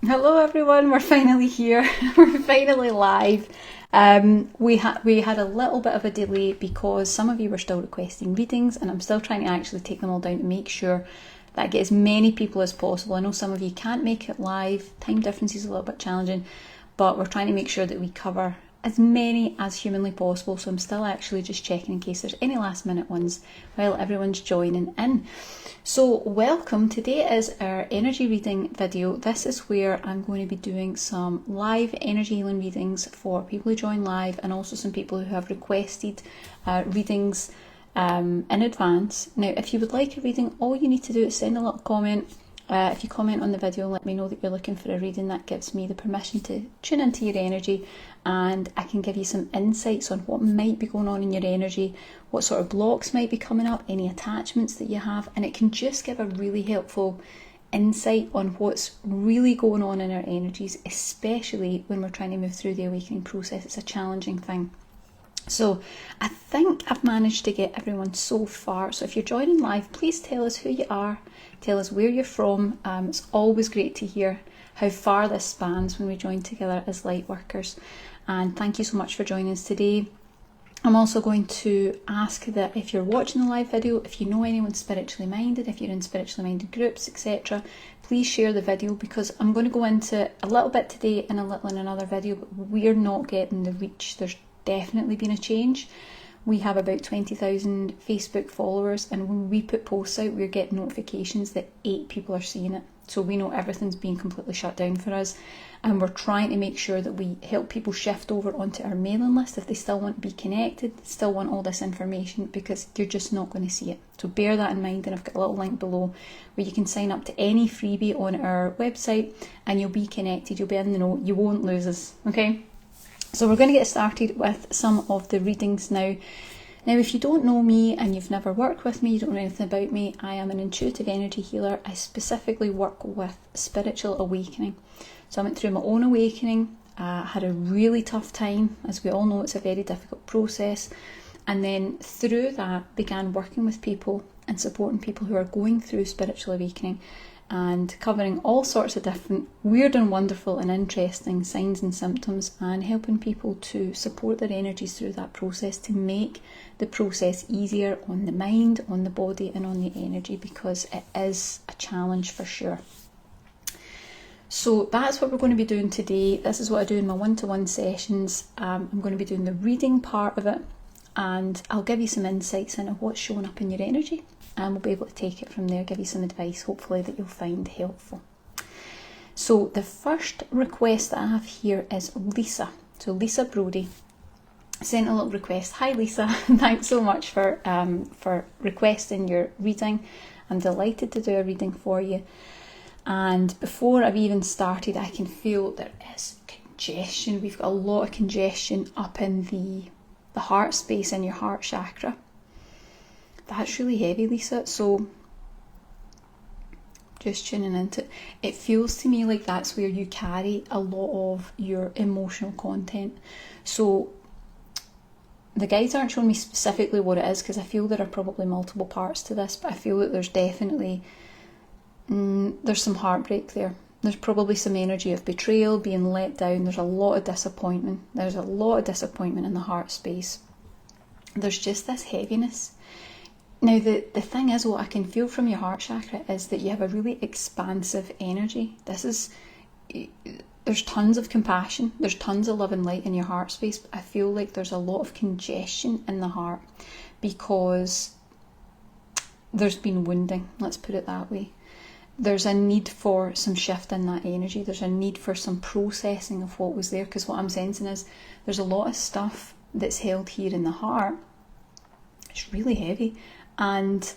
Hello everyone, we're finally here. We're finally live. We had a little bit of a delay because some of you were still requesting readings, and I'm still trying to actually take them all down to make sure that I get as many people as possible. I know some of you can't make it live, time difference is a little bit challenging, but we're trying to make sure that we cover as many as humanly possible. So I'm still actually just checking in case there's any last minute ones while everyone's joining in. So welcome, today is our energy reading video. This is where I'm going to be doing some live energy healing readings for people who join live, and also some people who have requested readings in advance. Now, if you would like a reading, all you need to do is send a little comment. If you comment on the video and let me know that you're looking for a reading, that gives me the permission to tune into your energy, and I can give you some insights on what might be going on in your energy, what sort of blocks might be coming up, any attachments that you have, and it can just give a really helpful insight on what's really going on in our energies, especially when we're trying to move through the awakening process. It's a challenging thing. So I think I've managed to get everyone so far. So if you're joining live, please tell us who you are, tell us where you're from. It's always great to hear how far this spans when we join together as light workers. And thank you so much for joining us today. I'm also going to ask that if you're watching the live video, if you know anyone spiritually minded, if you're in spiritually minded groups, etc., please share the video, because I'm going to go into a little bit today and a little in another video, but we're not getting the reach. There's definitely been a change. We have about 20,000 Facebook followers, and when we put posts out, we're getting notifications that 8 people are seeing it. So we know everything's being completely shut down for us, and we're trying to make sure that we help people shift over onto our mailing list if they still want to be connected, still want all this information, because you're just not going to see it. So bear that in mind, and I've got a little link below where you can sign up to any freebie on our website and you'll be connected, you'll be in the know, you won't lose us, okay? So we're going to get started with some of the readings now. Now, if you don't know me and you've never worked with me, you don't know anything about me, I am an intuitive energy healer. I specifically work with spiritual awakening. So I went through my own awakening, had a really tough time. As we all know, it's a very difficult process. And then through that, began working with people and supporting people who are going through spiritual awakening, and covering all sorts of different weird and wonderful and interesting signs and symptoms, and helping people to support their energies through that process to make the process easier on the mind, on the body and on the energy, because it is a challenge for sure. So that's what we're going to be doing today. This is what I do in my one-to-one sessions. I'm going to be doing the reading part of it, and I'll give you some insights into what's showing up in your energy, and we'll be able to take it from there, give you some advice, hopefully, that you'll find helpful. So the first request that I have here is Lisa. So Lisa Brodie sent a little request. Hi Lisa, thanks so much for requesting your reading. I'm delighted to do a reading for you. And before I've even started, I can feel there is congestion. We've got a lot of congestion up in the heart space, in your heart chakra. That's really heavy, Lisa. So just tuning into it. It feels to me like that's where you carry a lot of your emotional content. So the guides aren't showing me specifically what it is, because I feel there are probably multiple parts to this, but I feel that there's definitely there's some heartbreak there. There's probably some energy of betrayal, being let down. There's a lot of disappointment. There's a lot of disappointment in the heart space. There's just this heaviness. Now, the thing is, what I can feel from your heart chakra is that you have a really expansive energy. There's tons of compassion. There's tons of love and light in your heart space. But I feel like there's a lot of congestion in the heart because there's been wounding. Let's put it that way. There's a need for some shift in that energy. There's a need for some processing of what was there, because what I'm sensing is there's a lot of stuff that's held here in the heart. It's really heavy. And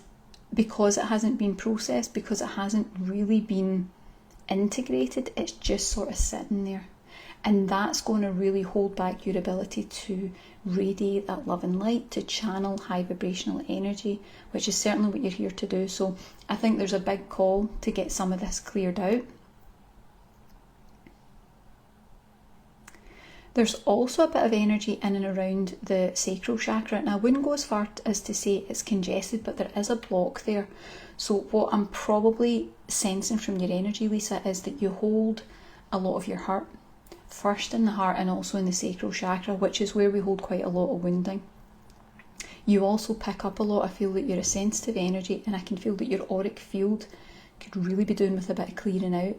because it hasn't been processed, because it hasn't really been integrated, it's just sort of sitting there. And that's going to really hold back your ability to radiate that love and light, to channel high vibrational energy, which is certainly what you're here to do. So I think there's a big call to get some of this cleared out. There's also a bit of energy in and around the sacral chakra, and I wouldn't go as far as to say it's congested, but there is a block there. So what I'm probably sensing from your energy, Lisa, is that you hold a lot of your hurt. First in the heart and also in the sacral chakra, which is where we hold quite a lot of wounding. You also pick up a lot. I feel that you're a sensitive energy, and I can feel that your auric field could really be doing with a bit of clearing out.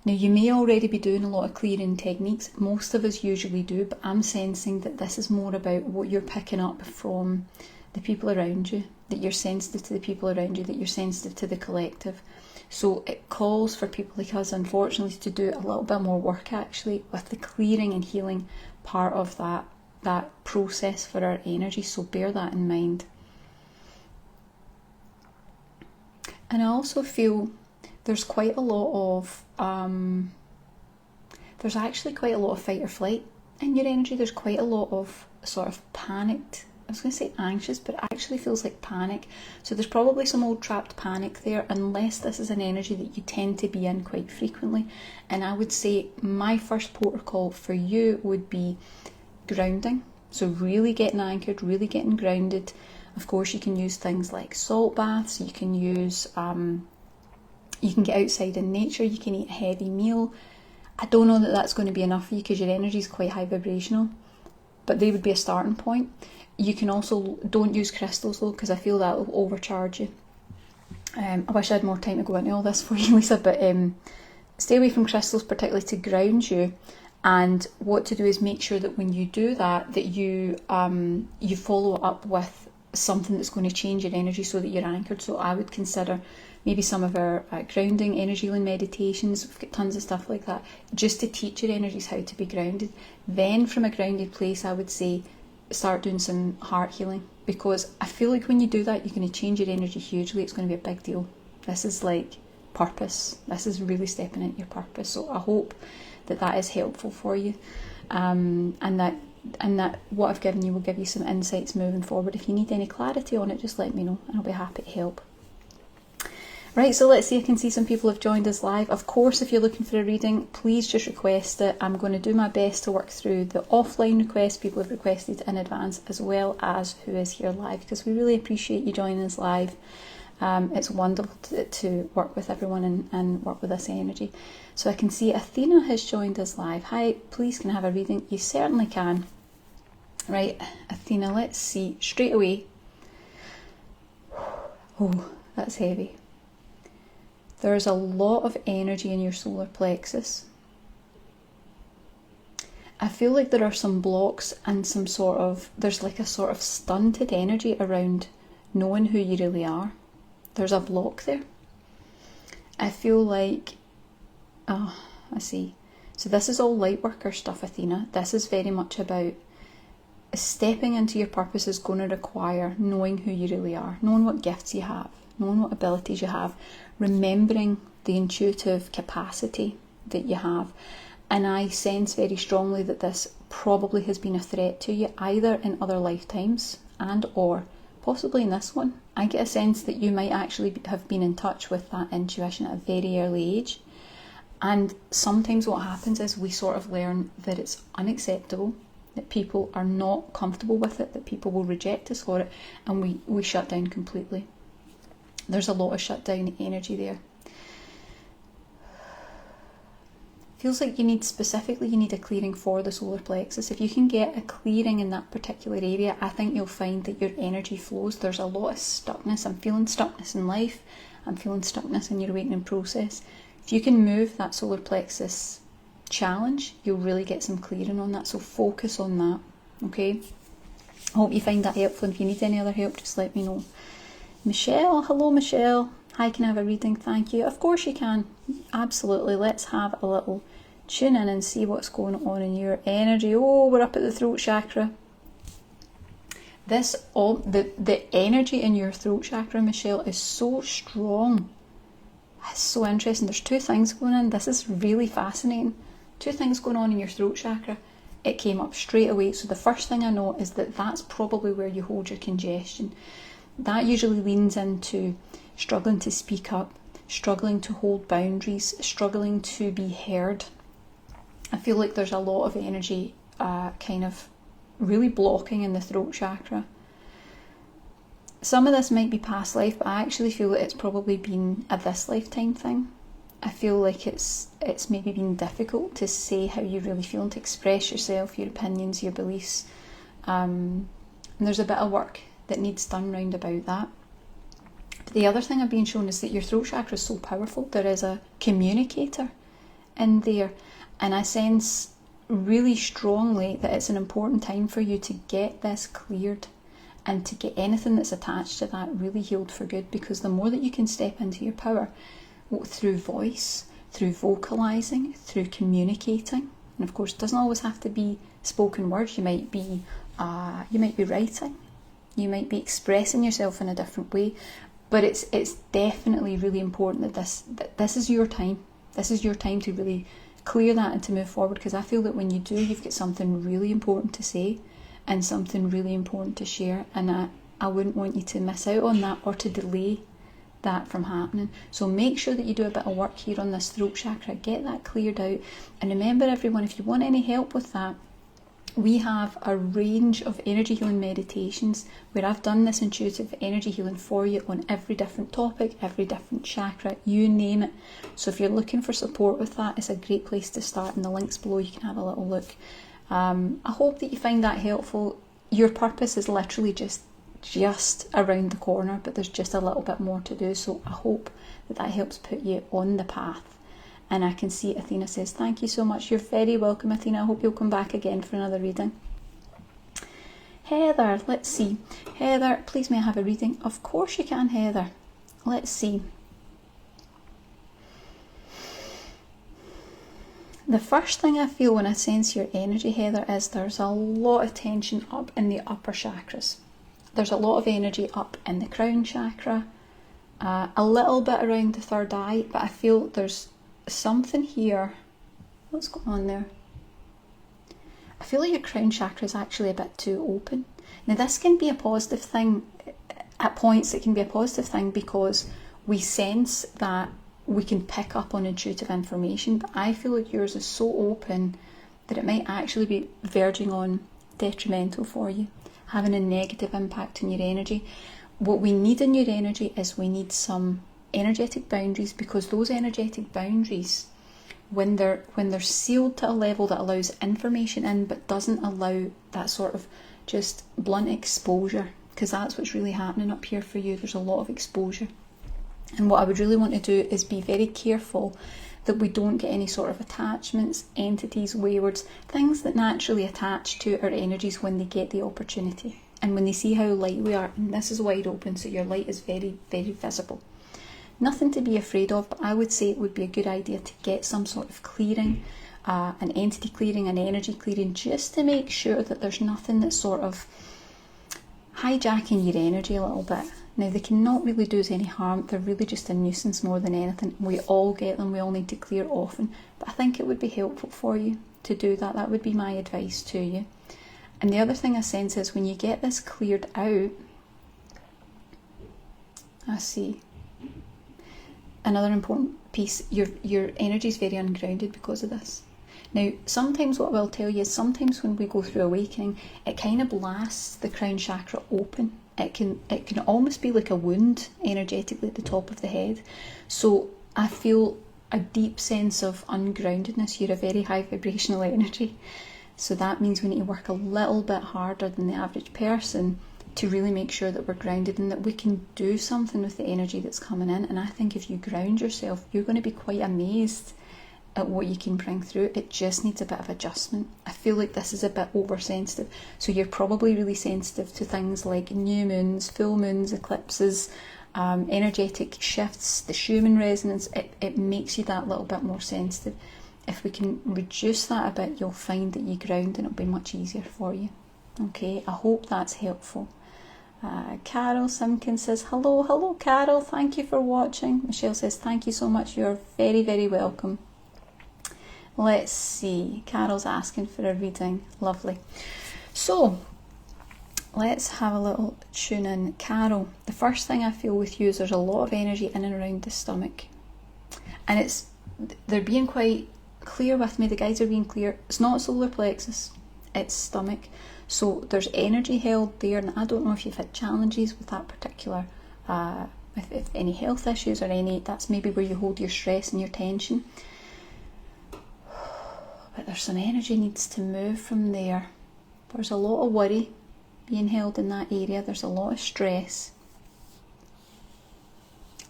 Now, you may already be doing a lot of clearing techniques. Most of us usually do, but I'm sensing that this is more about what you're picking up from the people around you, that you're sensitive to the people around you, that you're sensitive to the collective. So it calls for people like us, unfortunately, to do a little bit more work actually with the clearing and healing part of that process for our energy. So bear that in mind. And I also feel there's quite a lot of there's actually quite a lot of fight or flight in your energy. There's quite a lot of sort of panicked, I was going to say anxious, but it actually feels like panic. So there's probably some old trapped panic there, unless this is an energy that you tend to be in quite frequently. And I would say my first protocol for you would be grounding. So really getting anchored, really getting grounded. Of course, you can use things like salt baths. You can use, you can get outside in nature. You can eat a heavy meal. I don't know that that's going to be enough for you because your energy is quite high vibrational, but they would be a starting point. You can also, don't use crystals though, because I feel that will overcharge you. I wish I had more time to go into all this for you, Lisa, but stay away from crystals, particularly to ground you. And what to do is make sure that when you do that, that you follow up with something that's going to change your energy so that you're anchored. So I would consider maybe some of our grounding, energy healing meditations. We've got tons of stuff like that, just to teach your energies how to be grounded. Then from a grounded place, I would say start doing some heart healing, because I feel like when you do that, you're going to change your energy hugely. It's going to be a big deal. This is like purpose. This is really stepping into your purpose. So I hope that that is helpful for you, and that what I've given you will give you some insights moving forward. If you need any clarity on it, just let me know and I'll be happy to help. Right, so let's see. I can see some people have joined us live. Of course, if you're looking for a reading, please just request it. I'm going to do my best to work through the offline requests people have requested in advance, as well as who is here live, because we really appreciate you joining us live. It's wonderful to work with everyone and work with this energy. So I can see Athena has joined us live. Hi, please can I have a reading? You certainly can. Right, Athena, let's see. Straight away. Oh, that's heavy. There's a lot of energy in your solar plexus. I feel like there are some blocks and there's like a sort of stunted energy around knowing who you really are. There's a block there. I feel like, I see. So this is all light worker stuff, Athena. This is very much about stepping into your purpose is going to require knowing who you really are, knowing what gifts you have, knowing what abilities you have, remembering the intuitive capacity that you have. And I sense very strongly that this probably has been a threat to you, either in other lifetimes and or possibly in this one. I get a sense that you might actually have been in touch with that intuition at a very early age. And sometimes what happens is we sort of learn that it's unacceptable, that people are not comfortable with it, that people will reject us for it, and we shut down completely. There's a lot of shutdown energy there. Feels like you need a clearing for the solar plexus. If you can get a clearing in that particular area, I think you'll find that your energy flows. There's a lot of stuckness. I'm feeling stuckness in life. I'm feeling stuckness in your awakening process. If you can move that solar plexus challenge, you'll really get some clearing on that. So focus on that, okay? I hope you find that helpful. And if you need any other help, just let me know. Michelle, hello Michelle. Hi, can I have a reading? Thank you. Of course you can. Absolutely. Let's have a little tune in and see what's going on in your energy. Oh, we're up at the throat chakra. The energy in your throat chakra, Michelle, is so strong. It's so interesting. There's two things going on. This is really fascinating. Two things going on in your throat chakra. It came up straight away. So the first thing I know is that that's probably where you hold your congestion. That usually leans into struggling to speak up, struggling to hold boundaries, struggling to be heard. I feel like there's a lot of energy kind of really blocking in the throat chakra. Some of this might be past life, but I actually feel that it's probably been a this lifetime thing. I feel like it's maybe been difficult to say how you really feel and to express yourself, your opinions, your beliefs. And there's a bit of work that needs done round about that. But the other thing I've been shown is that your throat chakra is so powerful. There is a communicator in there, and I sense really strongly that it's an important time for you to get this cleared and to get anything that's attached to that really healed for good, because the more that you can step into your power through voice, through vocalizing, through communicating, and of course it doesn't always have to be spoken words. You might be writing, you might be expressing yourself in a different way, but it's definitely really important that this is your time. This is your time to really clear that and to move forward, because I feel that when you do, you've got something really important to say and something really important to share, and I wouldn't want you to miss out on that or to delay that from happening. So make sure that you do a bit of work here on this throat chakra, get that cleared out. And remember, everyone, if you want any help with that, we have a range of energy healing meditations where I've done this intuitive energy healing for you on every different topic, every different chakra, you name it. So if you're looking for support with that, it's a great place to start. In the links below, you can have a little look. I hope that you find that helpful. Your purpose is literally just around the corner, but there's just a little bit more to do. So I hope that helps put you on the path. And I can see Athena says, thank you so much. You're very welcome, Athena. I hope you'll come back again for another reading. Heather, let's see. Heather, please may I have a reading? Of course you can, Heather. Let's see. The first thing I feel when I sense your energy, Heather, is there's a lot of tension up in the upper chakras. There's a lot of energy up in the crown chakra, a little bit around the third eye, but I feel there's something here. What's going on there? I feel like your crown chakra is actually a bit too open. Now this can be a positive thing. At points it can be a positive thing because we sense that we can pick up on intuitive information, but I feel like yours is so open that it might actually be verging on detrimental for you, having a negative impact on your energy. What we need in your energy is we need some energetic boundaries, because those energetic boundaries, when they're sealed to a level that allows information in but doesn't allow that sort of just blunt exposure, because that's what's really happening up here for you. There's a lot of exposure, and what I would really want to do is be very careful that we don't get any sort of attachments, entities, waywards, things that naturally attach to our energies when they get the opportunity and when they see how light we are. And this is wide open, so your light is very, very visible. Nothing to be afraid of, but I would say it would be a good idea to get some sort of clearing, an entity clearing, an energy clearing, just to make sure that there's nothing that's sort of hijacking your energy a little bit. Now, they cannot really do us any harm. They're really just a nuisance more than anything. We all get them. We all need to clear often. But I think it would be helpful for you to do that. That would be my advice to you. And the other thing I sense is when you get this cleared out, I see another important piece, your energy is very ungrounded because of this. Now, sometimes what I will tell you is sometimes when we go through awakening, it kind of blasts the crown chakra open. It can almost be like a wound energetically at the top of the head. So I feel a deep sense of ungroundedness. You're a very high vibrational energy. So that means we need to work a little bit harder than the average person to really make sure that we're grounded and that we can do something with the energy that's coming in. And I think if you ground yourself, you're going to be quite amazed at what you can bring through. It just needs a bit of adjustment. I feel like this is a bit oversensitive. So you're probably really sensitive to things like new moons, full moons, eclipses, energetic shifts, the Schumann resonance. It makes you that little bit more sensitive. If we can reduce that a bit, you'll find that you ground and it'll be much easier for you. Okay, I hope that's helpful. Carol Simpkins says, hello Carol, thank you for watching. Michelle says, thank you so much, you're very, very welcome. Let's see, Carol's asking for a reading, lovely. So, let's have a little tune in. Carol, the first thing I feel with you is there's a lot of energy in and around the stomach. And they're being quite clear with me, the guys are being clear. It's not solar plexus, it's stomach. So there's energy held there, and I don't know if you've had challenges with that particular if any health issues or any, that's maybe where you hold your stress and your tension. But there's some energy needs to move from there. There's a lot of worry being held in that area. There's a lot of stress.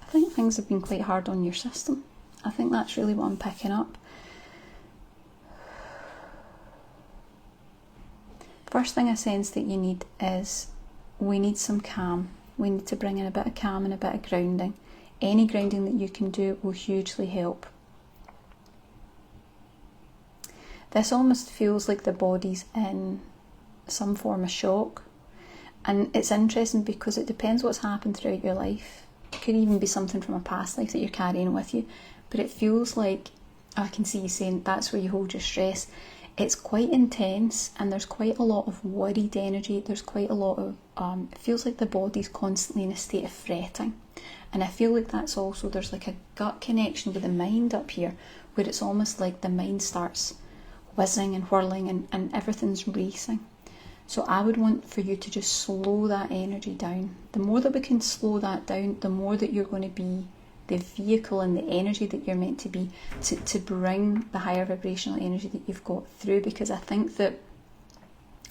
I think things have been quite hard on your system. I think that's really what I'm picking up. First thing I sense that you need is, we need some calm. We need to bring in a bit of calm and a bit of grounding. Any grounding that you can do will hugely help. This almost feels like the body's in some form of shock. And it's interesting because it depends what's happened throughout your life. It could even be something from a past life that you're carrying with you. But it feels like, I can see you saying that's where you hold your stress. It's quite intense, and there's quite a lot of worried energy. There's quite a lot of, it feels like the body's constantly in a state of fretting. And I feel like that's also, there's like a gut connection with the mind up here, where it's almost like the mind starts whizzing and whirling and everything's racing. So I would want for you to just slow that energy down. The more that we can slow that down, the more that you're going to be the vehicle and the energy that you're meant to be to bring the higher vibrational energy that you've got through. Because I think that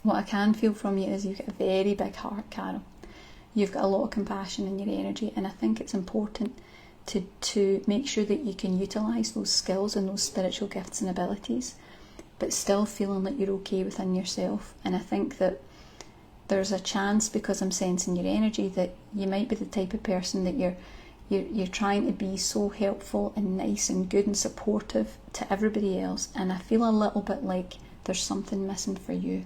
what I can feel from you is you've got a very big heart, Carol. You've got a lot of compassion in your energy, and I think it's important to make sure that you can utilise those skills and those spiritual gifts and abilities, but still feeling that you're okay within yourself. And I think that there's a chance, because I'm sensing your energy, that you might be the type of person that you're trying to be so helpful and nice and good and supportive to everybody else, and I feel a little bit like there's something missing for you.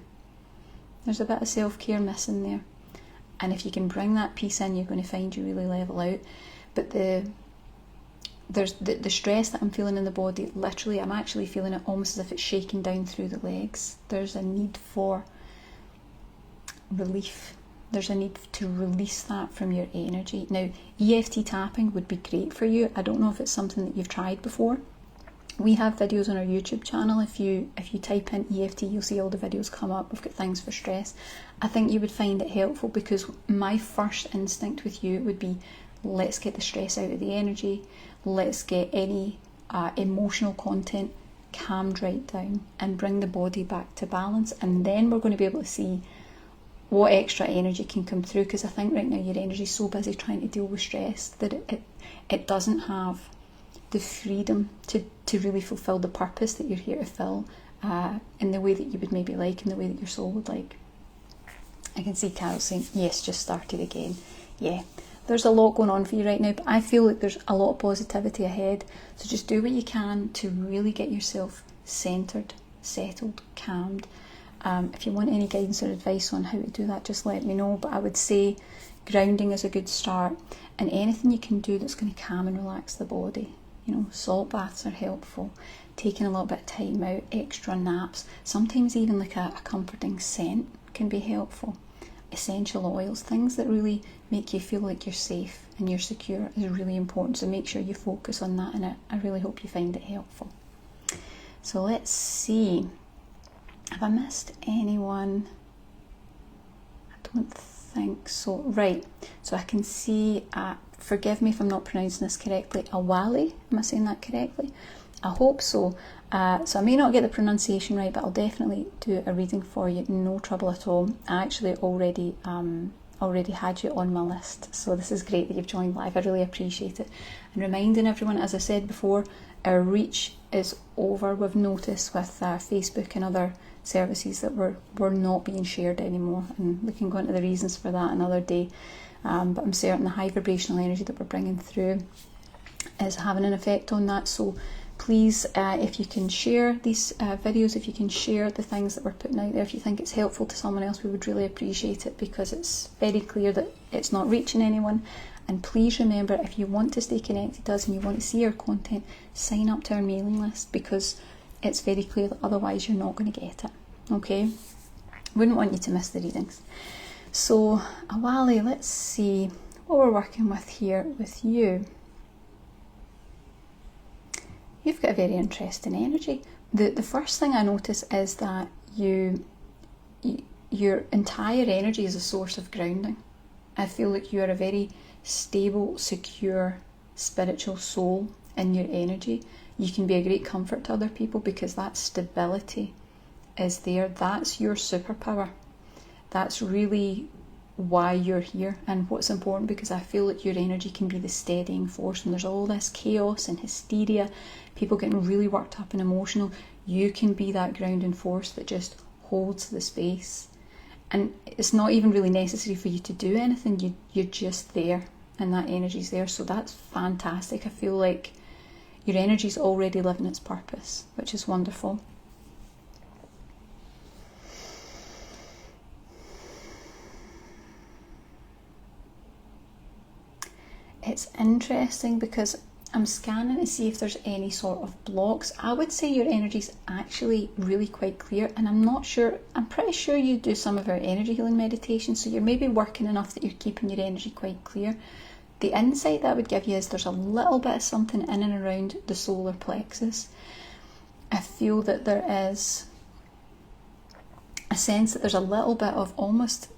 There's a bit of self-care missing there, and if you can bring that piece in, you're going to find you really level out. But there's the stress that I'm feeling in the body, literally I'm actually feeling it almost as if it's shaking down through the legs. There's a need for relief. There's a need to release that from your energy. Now, EFT tapping would be great for you. I don't know if it's something that you've tried before. We have videos on our YouTube channel. If you type in EFT, you'll see all the videos come up. We've got things for stress. I think you would find it helpful, because my first instinct with you would be, let's get the stress out of the energy. Let's get any emotional content calmed right down and bring the body back to balance. And then we're going to be able to see what extra energy can come through, because I think right now your energy is so busy trying to deal with stress that it doesn't have the freedom to really fulfill the purpose that you're here to fill in the way that you would maybe like, in the way that your soul would like. I can see Carol saying, yes, just started again. Yeah, there's a lot going on for you right now, but I feel like there's a lot of positivity ahead. So just do what you can to really get yourself centred, settled, calmed. If you want any guidance or advice on how to do that, just let me know. But I would say grounding is a good start, and anything you can do that's going to calm and relax the body. You know, salt baths are helpful, taking a little bit of time out, extra naps, sometimes even like a comforting scent can be helpful. Essential oils, things that really make you feel like you're safe and you're secure is really important. So make sure you focus on that, and I really hope you find it helpful. So let's see. Have I missed anyone? I don't think so. Right, so I can see, forgive me if I'm not pronouncing this correctly, Awale, am I saying that correctly? I hope so. So I may not get the pronunciation right, but I'll definitely do a reading for you, no trouble at all. I actually already had you on my list, so this is great that you've joined live. I really appreciate it. And reminding everyone, as I said before, our reach is over. We've noticed with Facebook and other services that we're not being shared anymore, and we can go into the reasons for that another day. But I'm certain the high vibrational energy that we're bringing through is having an effect on that. So please, if you can share these videos, if you can share the things that we're putting out there, if you think it's helpful to someone else, we would really appreciate it, because it's very clear that it's not reaching anyone. And please remember, if you want to stay connected to us and you want to see our content, sign up to our mailing list, because it's very clear that otherwise you're not going to get it. Okay? Wouldn't want you to miss the readings. So, Awale, let's see what we're working with here with you. You've got a very interesting energy. The first thing I notice is that your entire energy is a source of grounding. I feel like you are a very stable, secure, spiritual soul in your energy, you can be a great comfort to other people, because that stability is there. That's your superpower. That's really why you're here and what's important, because I feel like your energy can be the steadying force when there's all this chaos and hysteria, people getting really worked up and emotional. You can be that grounding force that just holds the space, and it's not even really necessary for you to do anything. You're just there, and that energy's there. So that's fantastic. I feel like your energy's already living its purpose, which is wonderful. It's interesting because I'm scanning to see if there's any sort of blocks. I would say your energy's actually really quite clear, and I'm pretty sure you do some of our energy healing meditation, so you're maybe working enough that you're keeping your energy quite clear. The insight that I would give you is there's a little bit of something in and around the solar plexus. I feel that there is a sense that there's a little bit of almost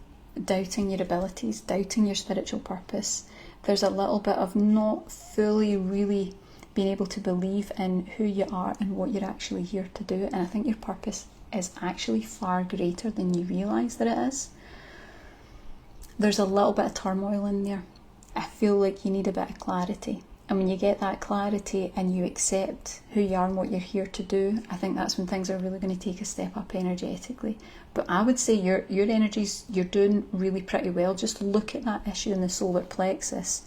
doubting your abilities, doubting your spiritual purpose. There's a little bit of not fully really being able to believe in who you are and what you're actually here to do. And I think your purpose is actually far greater than you realise that it is. There's a little bit of turmoil in there. I feel like you need a bit of clarity. And when you get that clarity and you accept who you are and what you're here to do, I think that's when things are really going to take a step up energetically. But I would say your energies, you're doing really pretty well. Just look at that issue in the solar plexus.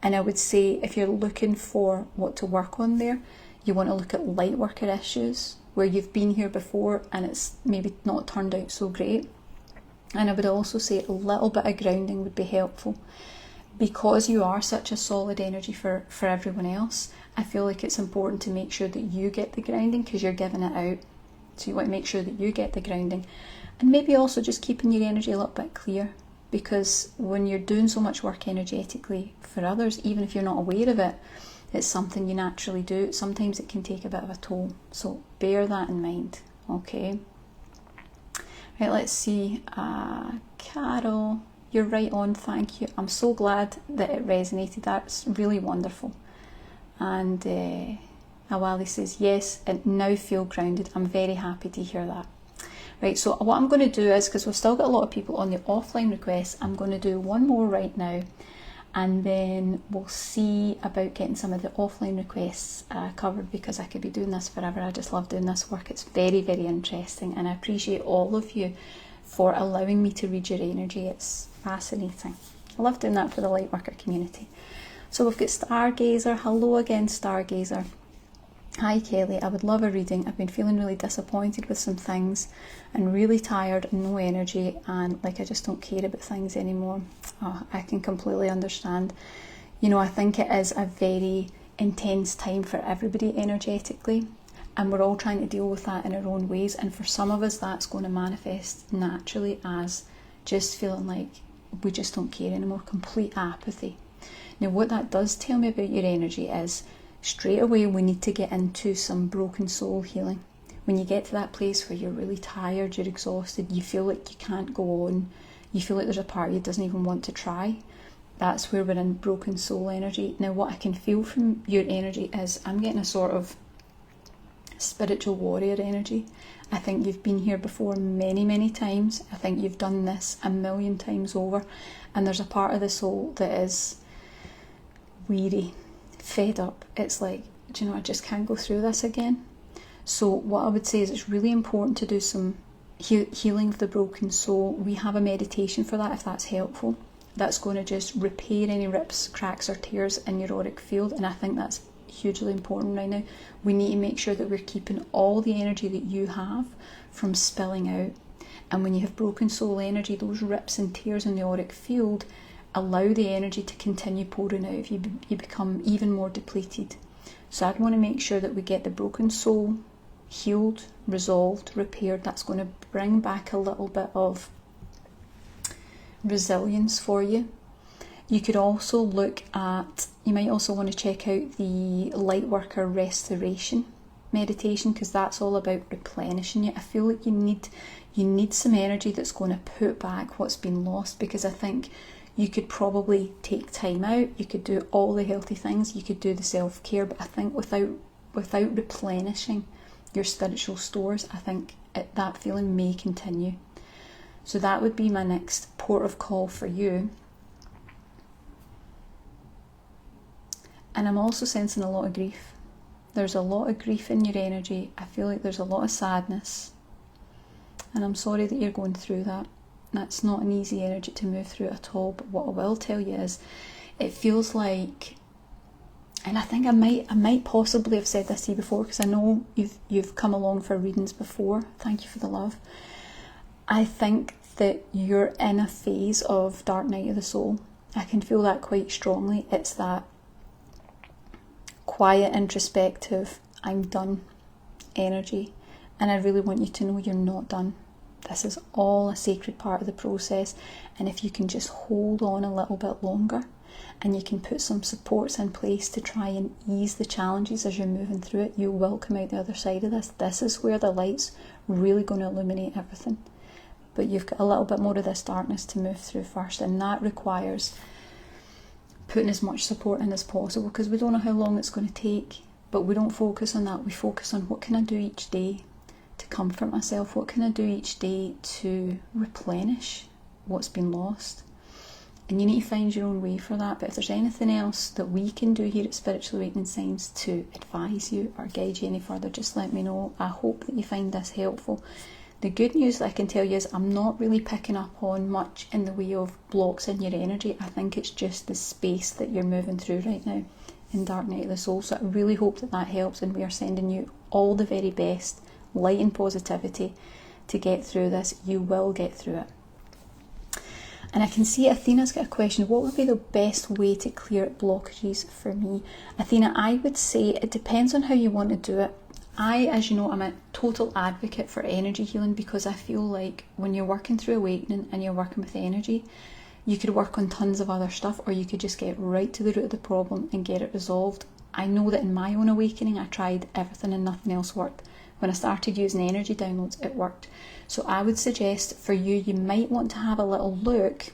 And I would say if you're looking for what to work on there, you want to look at light worker issues where you've been here before and it's maybe not turned out so great. And I would also say a little bit of grounding would be helpful. Because you are such a solid energy for everyone else, I feel like it's important to make sure that you get the grounding because you're giving it out. So you want to make sure that you get the grounding. And maybe also just keeping your energy a little bit clear, because when you're doing so much work energetically for others, even if you're not aware of it, it's something you naturally do. Sometimes it can take a bit of a toll. So bear that in mind, okay? Right, let's see. Carol. You're right on, thank you. I'm so glad that it resonated. That's really wonderful. And Awale says, yes, and now feel grounded. I'm very happy to hear that. Right, so what I'm going to do is, because we've still got a lot of people on the offline requests, I'm going to do one more right now, and then we'll see about getting some of the offline requests covered, because I could be doing this forever. I just love doing this work. It's very, very interesting, and I appreciate all of you for allowing me to read your energy. It's fascinating. I love doing that for the Lightworker community. So we've got Stargazer. Hello again, Stargazer. Hi Kelly, I would love a reading. I've been feeling really disappointed with some things and really tired and no energy, and like I just don't care about things anymore. Oh, I can completely understand. You know, I think it is a very intense time for everybody energetically, and we're all trying to deal with that in our own ways. And for some of us, that's going to manifest naturally as just feeling like we just don't care anymore, complete apathy. Now, what that does tell me about your energy is straight away we need to get into some broken soul healing. When you get to that place where you're really tired, you're exhausted, you feel like you can't go on, you feel like there's a part of you that doesn't even want to try, that's where we're in broken soul energy. Now, what I can feel from your energy is I'm getting a sort of spiritual warrior energy. I think you've been here before many, many times. I think you've done this a million times over, and there's a part of the soul that is weary, fed up. It's like, do you know, I just can't go through this again. So what I would say is it's really important to do some healing of the broken soul. We have a meditation for that if that's helpful. That's going to just repair any rips, cracks or tears in your auric field, and I think that's hugely important right now. We need to make sure that we're keeping all the energy that you have from spilling out. And when you have broken soul energy, those rips and tears in the auric field allow the energy to continue pouring out if you become even more depleted. So I'd want to make sure that we get the broken soul healed, resolved, repaired. That's going to bring back a little bit of resilience for you. You could also look at, you might also want to check out the Lightworker Restoration meditation, because that's all about replenishing you. I feel like you need some energy that's going to put back what's been lost, because I think You could probably take time out, you could do all the healthy things, you could do the self-care, but I think without replenishing your spiritual stores, I think that feeling may continue. So that would be my next port of call for you. And I'm also sensing a lot of grief. There's a lot of grief in your energy. I feel like there's a lot of sadness. And I'm sorry that you're going through that. That's not an easy energy to move through at all. But what I will tell you is, it feels like, and I think I might possibly have said this to you before, because I know you've come along for readings before. Thank you for the love. I think that you're in a phase of dark night of the soul. I can feel that quite strongly. It's that quiet, introspective, I'm done energy. And I really want you to know you're not done. This is all a sacred part of the process. And if you can just hold on a little bit longer, and you can put some supports in place to try and ease the challenges as you're moving through it, you will come out the other side of this. This is where the light's really going to illuminate everything. But you've got a little bit more of this darkness to move through first, and that requires putting as much support in as possible, because we don't know how long it's going to take. But we don't focus on that. We focus on, what can I do each day to comfort myself? What can I do each day to replenish what's been lost? And you need to find your own way for that. But if there's anything else that we can do here at Spiritual Awakening Signs to advise you or guide you any further, just let me know. I hope that you find this helpful. The good news that I can tell you is I'm not really picking up on much in the way of blocks in your energy. I think it's just the space that you're moving through right now in Dark Night of the Soul. So I really hope that that helps, and we are sending you all the very best light and positivity to get through this. You will get through it. And I can see Athena's got a question. What would be the best way to clear blockages for me? Athena, I would say it depends on how you want to do it. As you know, I'm a total advocate for energy healing, because I feel like when you're working through awakening and you're working with energy, you could work on tons of other stuff, or you could just get right to the root of the problem and get it resolved. I know that in my own awakening, I tried everything and nothing else worked. When I started using energy downloads, it worked. So I would suggest for you, you might want to have a little look.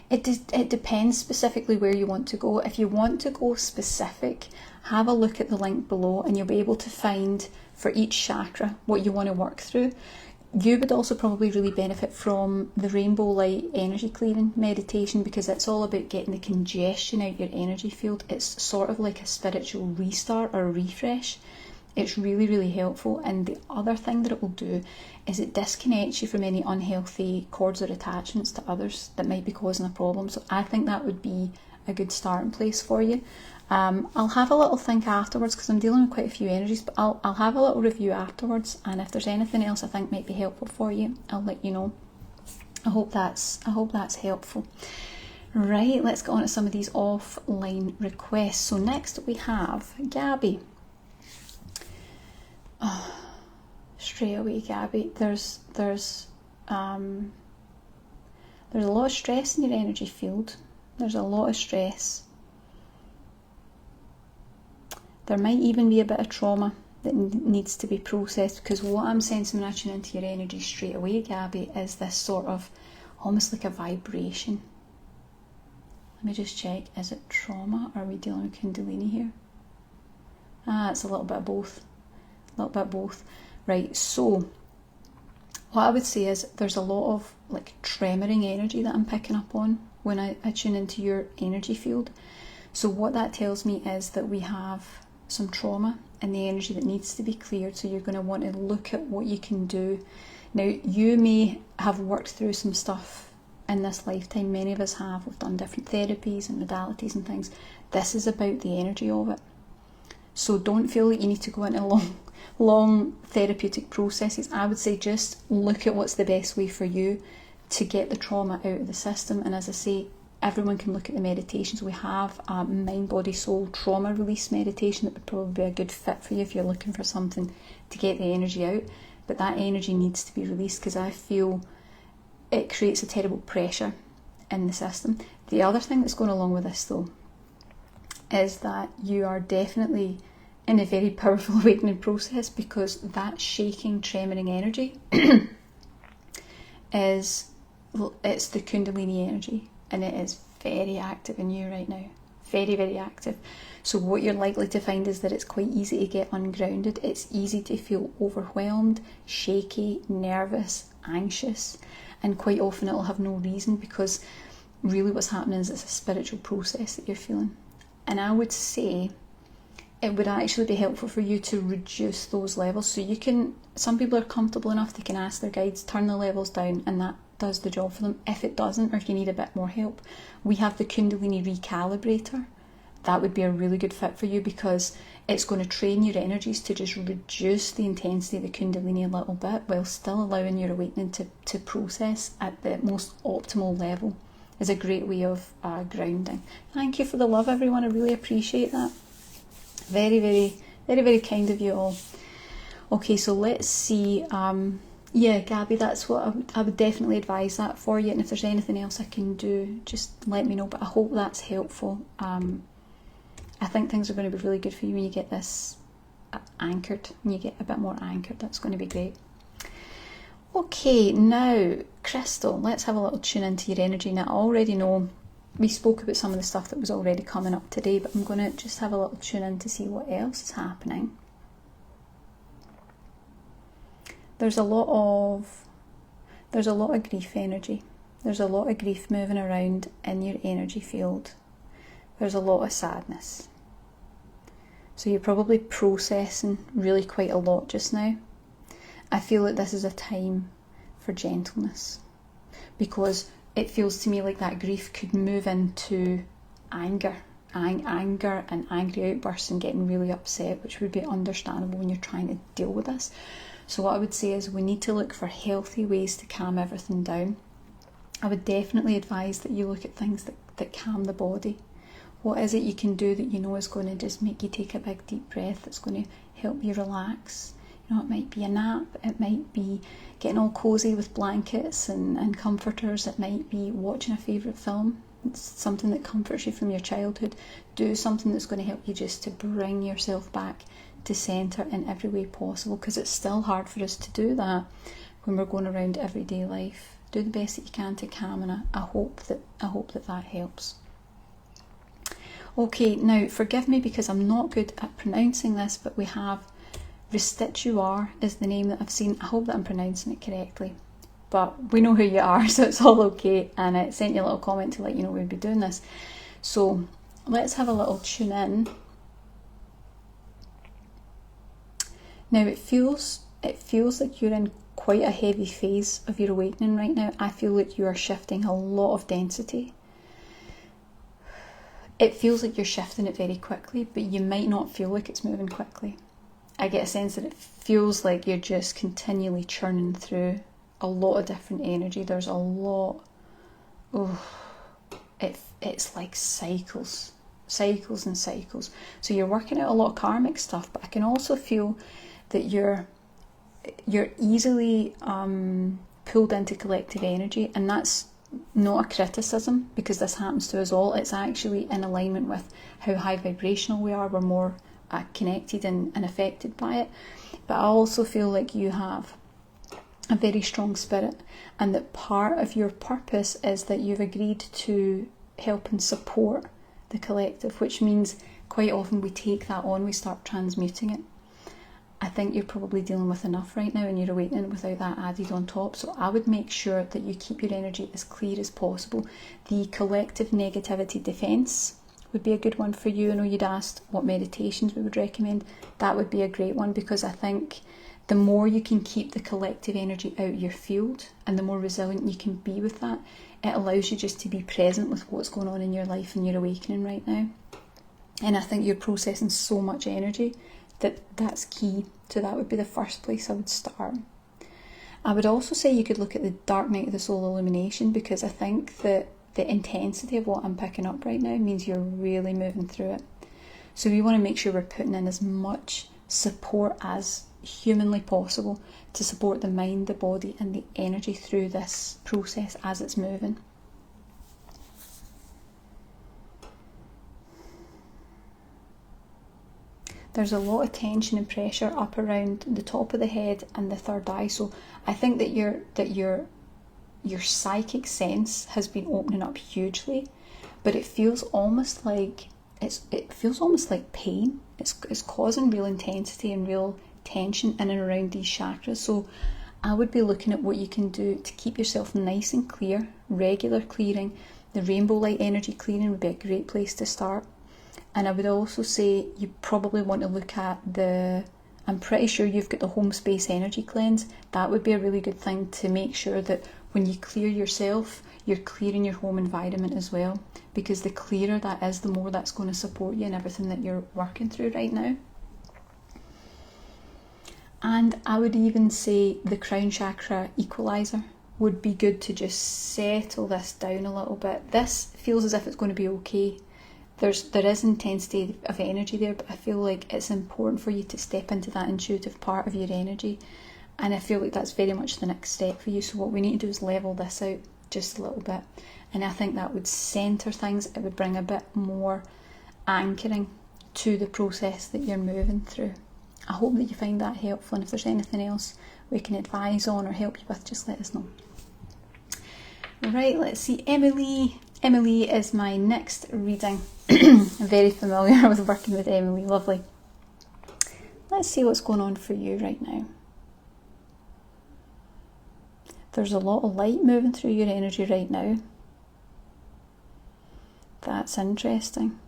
It depends specifically where you want to go. If you want to go specific, have a look at the link below, and you'll be able to find for each chakra what you want to work through. You would also probably really benefit from the rainbow light energy clearing meditation, because it's all about getting the congestion out your energy field. It's sort of like a spiritual restart or a refresh. It's really, really helpful. And the other thing that it will do is it disconnects you from any unhealthy cords or attachments to others that might be causing a problem. So I think that would be a good starting place for you. I'll have a little think afterwards, because I'm dealing with quite a few energies, but I'll have a little review afterwards, and if there's anything else I think might be helpful for you, I'll let you know. I hope that's helpful. Right, let's get on to some of these offline requests. So next we have Gaby. Oh, straight away, Gaby. There's a lot of stress in your energy field. There's a lot of stress. There might even be a bit of trauma that needs to be processed, because what I'm sensing when I tune into your energy straight away, Gaby, is this sort of almost like a vibration. Let me just check. Is it trauma, or are we dealing with Kundalini here? It's a little bit of both. Right, so what I would say is there's a lot of like tremoring energy that I'm picking up on when I tune into your energy field. So what that tells me is that we have some trauma in the energy that needs to be cleared. So you're going to want to look at what you can do. Now, you may have worked through some stuff in this lifetime. Many of us have. We've done different therapies and modalities and things. This is about the energy of it. So don't feel like you need to go into long therapeutic processes. I would say just look at what's the best way for you to get the trauma out of the system. And as I say, everyone can look at the meditations. We have a mind, body, soul trauma release meditation that would probably be a good fit for you if you're looking for something to get the energy out. But that energy needs to be released, because I feel it creates a terrible pressure in the system. The other thing that's going along with this though is that you are definitely in a very powerful awakening process, because that shaking, tremoring energy is it's the Kundalini energy, and it is very active in you right now. Very, very active. So what you're likely to find is that it's quite easy to get ungrounded. It's easy to feel overwhelmed, shaky, nervous, anxious, and quite often it'll have no reason, because really what's happening is it's a spiritual process that you're feeling. And I would say it would actually be helpful for you to reduce those levels. So you can, some people are comfortable enough, they can ask their guides, turn the levels down, and that does the job for them. If it doesn't, or if you need a bit more help, we have the Kundalini Recalibrator. That would be a really good fit for you, because it's going to train your energies to just reduce the intensity of the Kundalini a little bit while still allowing your awakening to process at the most optimal level. Is a great way of grounding. Thank you for the love, everyone. I really appreciate that. Very, very, very, very kind of you all. Okay, so let's see. Yeah, Gaby, that's what I would definitely advise that for you. And if there's anything else I can do, just let me know. But I hope that's helpful. I think things are going to be really good for you when you get this anchored, when you get a bit more anchored. That's going to be great. Okay, now, Crystal, let's have a little tune into your energy. Now, I already know we spoke about some of the stuff that was already coming up today, but I'm going to just have a little tune in to see what else is happening. There's a lot of grief energy. There's a lot of grief moving around in your energy field. There's a lot of sadness. So you're probably processing really quite a lot just now. I feel like this is a time for gentleness, because it feels to me like that grief could move into anger and angry outbursts and getting really upset, which would be understandable when you're trying to deal with this. So what I would say is we need to look for healthy ways to calm everything down. I would definitely advise that you look at things that calm the body. What is it you can do that you know is going to just make you take a big deep breath, that's going to help you relax? You know, it might be a nap, it might be getting all cosy with blankets and comforters, it might be watching a favourite film. It's something that comforts you from your childhood. Do something that's going to help you just to bring yourself back to centre in every way possible, because it's still hard for us to do that when we're going around everyday life. Do the best that you can to calm, and I hope that helps. Okay, now forgive me because I'm not good at pronouncing this, but we have Restituare is the name that I've seen. I hope that I'm pronouncing it correctly, but we know who you are, so it's all okay. And I sent you a little comment to let you know we'd be doing this. So let's have a little tune in. Now it feels like you're in quite a heavy phase of your awakening right now. I feel like you are shifting a lot of density. It feels like you're shifting it very quickly, but you might not feel like it's moving quickly. I get a sense that it feels like you're just continually churning through a lot of different energy. There's a lot. It's like cycles and cycles. So you're working out a lot of karmic stuff, but I can also feel that you're easily pulled into collective energy, and that's not a criticism, because this happens to us all. It's actually in alignment with how high vibrational we are. We're more connected and affected by it. But I also feel like you have a very strong spirit, and that part of your purpose is that you've agreed to help and support the collective, which means quite often we take that on, we start transmuting it. I think you're probably dealing with enough right now in your awakening without that added on top. So I would make sure that you keep your energy as clear as possible. The collective negativity defence would be a good one for you. I know you'd asked what meditations we would recommend. That would be a great one, because I think the more you can keep the collective energy out of your field and the more resilient you can be with that, it allows you just to be present with what's going on in your life and your awakening right now. And I think you're processing so much energy that's key. So that would be the first place I would start. I would also say you could look at the Dark Night of the Soul Illumination, because I think that the intensity of what I'm picking up right now means you're really moving through it. So we want to make sure we're putting in as much support as humanly possible to support the mind, the body and the energy through this process as it's moving. There's a lot of tension and pressure up around the top of the head and the third eye. So I think that you're your psychic sense has been opening up hugely, but it feels almost like pain. It's causing real intensity and real tension in and around these chakras. So I would be looking at what you can do to keep yourself nice and clear. Regular clearing, the rainbow light energy clearing would be a great place to start. And I would also say you probably want to look at I'm pretty sure you've got the home space energy cleanse. That would be a really good thing to make sure that when you clear yourself, you're clearing your home environment as well. Because the clearer that is, the more that's going to support you in everything that you're working through right now. And I would even say the crown chakra equalizer would be good to just settle this down a little bit. This feels as if it's going to be okay. There is intensity of energy there, but I feel like it's important for you to step into that intuitive part of your energy. And I feel like that's very much the next step for you. So what we need to do is level this out just a little bit. And I think that would centre things. It would bring a bit more anchoring to the process that you're moving through. I hope that you find that helpful. And if there's anything else we can advise on or help you with, just let us know. Right, let's see. Emilie. Emilie is my next reading. I'm very familiar with working with Emilie. Lovely. Let's see what's going on for you right now. There's a lot of light moving through your energy right now. That's interesting.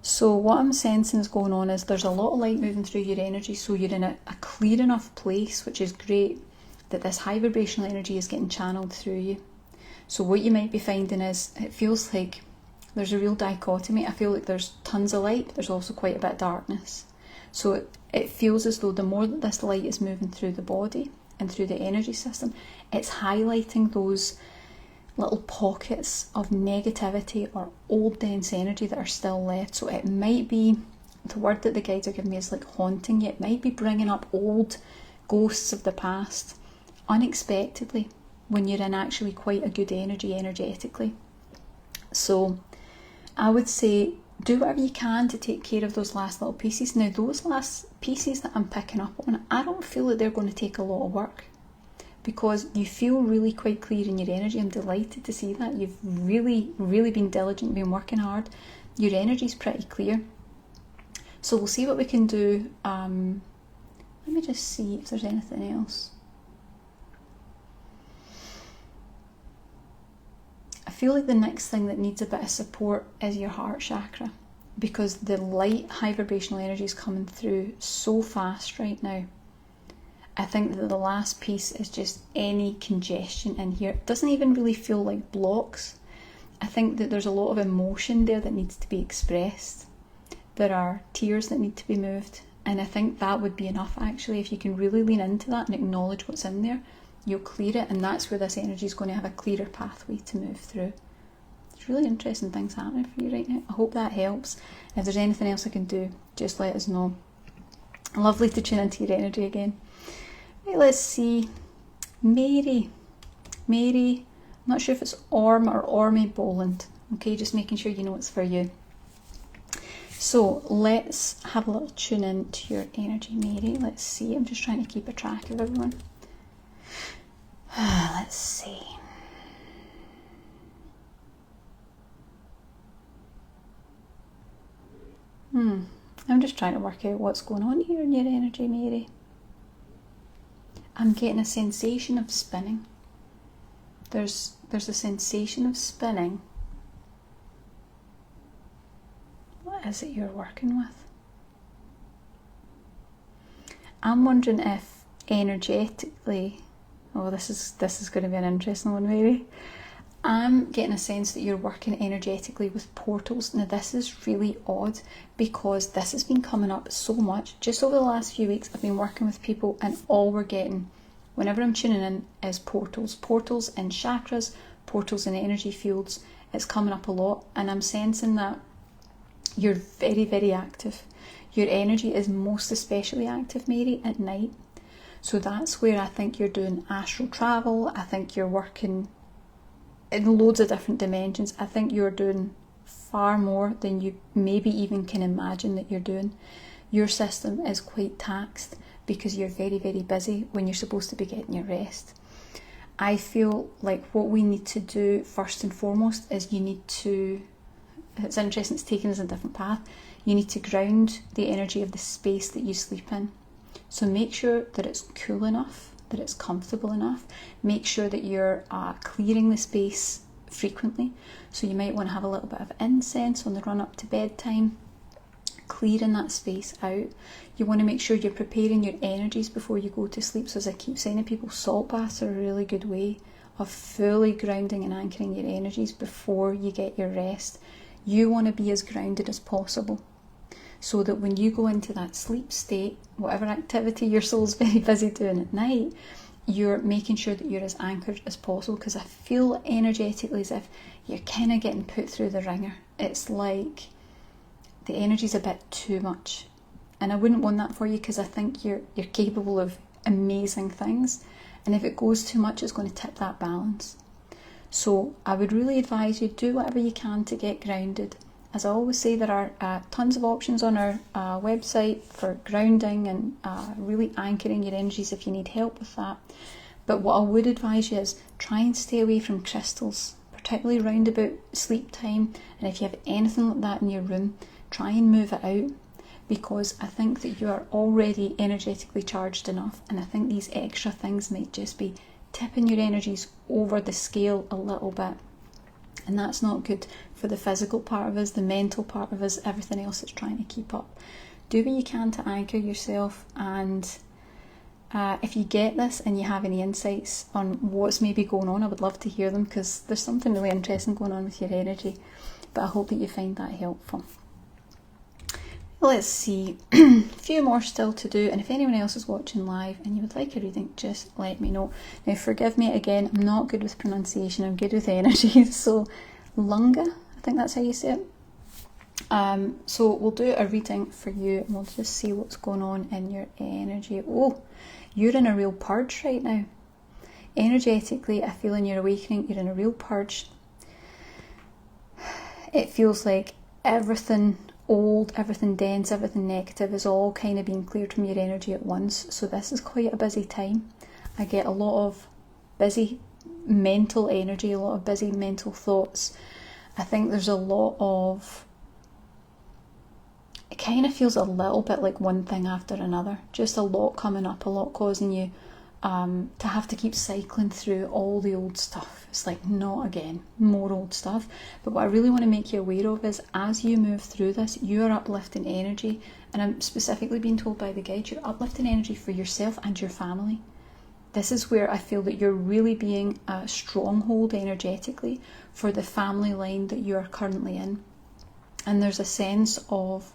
So what I'm sensing is going on is there's a lot of light moving through your energy, so you're in a clear enough place, which is great, that this high vibrational energy is getting channeled through you. So what you might be finding is, it feels like there's a real dichotomy. I feel like there's tons of light, but there's also quite a bit of darkness. So it feels as though the more that this light is moving through the body and through the energy system, it's highlighting those little pockets of negativity or old dense energy that are still left. So it might be, the word that the guides are giving me is like haunting you. It might be bringing up old ghosts of the past unexpectedly when you're in actually quite a good energy energetically. So I would say do whatever you can to take care of those last little pieces. Now those last pieces that I'm picking up on, I don't feel that they're going to take a lot of work, because you feel really quite clear in your energy. I'm delighted to see that. You've really, really been diligent, been working hard. Your energy's pretty clear. So we'll see what we can do. Let me just see if there's anything else. I feel like the next thing that needs a bit of support is your heart chakra, because the light, high vibrational energy is coming through so fast right now. I think that the last piece is just any congestion in here. It doesn't even really feel like blocks. I think that there's a lot of emotion there that needs to be expressed. There are tears that need to be moved. And I think that would be enough, actually. If you can really lean into that and acknowledge what's in there, you'll clear it. And that's where this energy is going to have a clearer pathway to move through. There's really interesting things happening for you right now. I hope that helps. If there's anything else I can do, just let us know. Lovely to tune into your energy again. Right, let's see. Mary, I'm not sure if it's Orme or Orme Boland. Okay, just making sure you know it's for you. So let's have a little tune in to your energy, Mary. Let's see. I'm just trying to keep a track of everyone. Let's see. I'm just trying to work out what's going on here in your energy, Mary. I'm getting a sensation of spinning. There's a sensation of spinning. What is it you're working with? I'm wondering if energetically, this is going to be an interesting one, maybe. I'm getting a sense that you're working energetically with portals. Now this is really odd, because this has been coming up so much. Just over the last few weeks I've been working with people, and all we're getting, whenever I'm tuning in, is portals. Portals and chakras, portals and energy fields. It's coming up a lot, and I'm sensing that you're very, very active. Your energy is most especially active, Mary, at night. So that's where I think you're doing astral travel. I think you're working in loads of different dimensions. I think you're doing far more than you maybe even can imagine that you're doing. Your system is quite taxed because you're very, very busy when you're supposed to be getting your rest. I feel like what we need to do first and foremost is it's interesting, it's taken us a different path. You need to ground the energy of the space that you sleep in. So make sure that it's cool enough, that it's comfortable enough. Make sure that you're clearing the space frequently. So you might want to have a little bit of incense on the run up to bedtime, clearing that space out. You want to make sure you're preparing your energies before you go to sleep. So as I keep saying to people, salt baths are a really good way of fully grounding and anchoring your energies before you get your rest. You want to be as grounded as possible, so that when you go into that sleep state, whatever activity your soul's very busy doing at night, you're making sure that you're as anchored as possible, because I feel energetically as if you're kind of getting put through the ringer. It's like the energy's a bit too much, and I wouldn't want that for you, because I think you're capable of amazing things, and if it goes too much, it's going to tip that balance. So I would really advise you, do whatever you can to get grounded. As I always say, there are tons of options on our website for grounding and really anchoring your energies if you need help with that. But what I would advise you is try and stay away from crystals, particularly round about sleep time. And if you have anything like that in your room, try and move it out, because I think that you are already energetically charged enough, and I think these extra things might just be tipping your energies over the scale a little bit. And that's not good for the physical part of us, the mental part of us, everything else that's trying to keep up. Do what you can to anchor yourself, and if you get this and you have any insights on what's maybe going on, I would love to hear them, because there's something really interesting going on with your energy. But I hope that you find that helpful. Let's see, a few more still to do, and if anyone else is watching live and you would like a reading, just let me know. Now forgive me again, I'm not good with pronunciation, I'm good with energy. So Lungg, I think that's how you say it. So we'll do a reading for you, and we'll just see what's going on in your energy. Oh, you're in a real purge right now. Energetically, I feel in your awakening, you're in a real purge. It feels like everything old, everything dense, everything negative is all kind of being cleared from your energy at once. So this is quite a busy time. I get a lot of busy mental energy, a lot of busy mental thoughts. I think there's a lot of, it kind of feels a little bit like one thing after another, just a lot coming up, a lot causing you to have to keep cycling through all the old stuff. It's like, not again, more old stuff. But what I really want to make you aware of is, as you move through this, you are uplifting energy, and I'm specifically being told by the guide, you're uplifting energy for yourself and your family. This is where I feel that you're really being a stronghold energetically for the family line that you are currently in. And there's a sense of